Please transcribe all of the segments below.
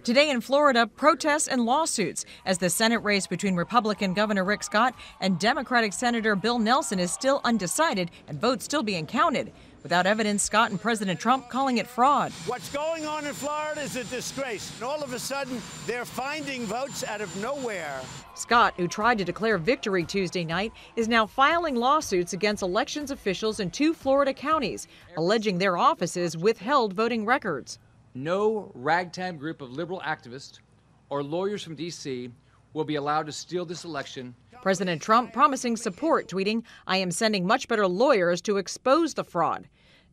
Today in Florida, protests and lawsuits as the Senate race between Republican Governor Rick Scott and Democratic Senator Bill Nelson is still undecided and votes still being counted. Without evidence, Scott and President Trump calling it fraud. What's going on in Florida is a disgrace. And all of a sudden, they're finding votes out of nowhere. Scott, who tried to declare victory Tuesday night, is now filing lawsuits against elections officials in 2 Florida counties, alleging their offices withheld voting records. No ragtag group of liberal activists or lawyers from D.C. will be allowed to steal this election. President Trump promising support, tweeting, "I am sending much better lawyers to expose the fraud."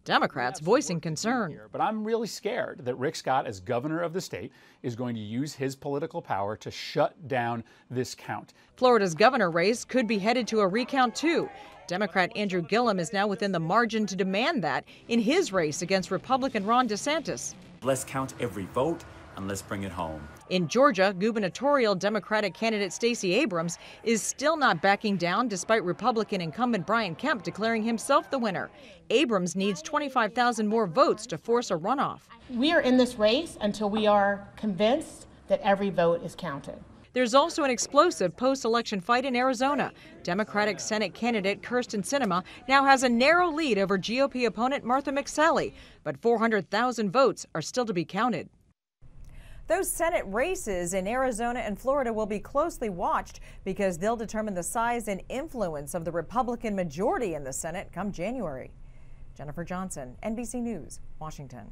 Democrats voicing concern. But I'm really scared that Rick Scott, as governor of the state, is going to use his political power to shut down this count. Florida's governor race could be headed to a recount, too. Democrat Andrew Gillum is now within the margin to demand that in his race against Republican Ron DeSantis. Let's count every vote and let's bring it home. In Georgia, gubernatorial Democratic candidate Stacey Abrams is still not backing down despite Republican incumbent Brian Kemp declaring himself the winner. Abrams needs 25,000 more votes to force a runoff. We are in this race until we are convinced that every vote is counted. There's also an explosive post-election fight in Arizona. Democratic Senate candidate Kyrsten Sinema now has a narrow lead over GOP opponent Martha McSally, but 400,000 votes are still to be counted. Those Senate races in Arizona and Florida will be closely watched because they'll determine the size and influence of the Republican majority in the Senate come January. Jennifer Johnson, NBC News, Washington.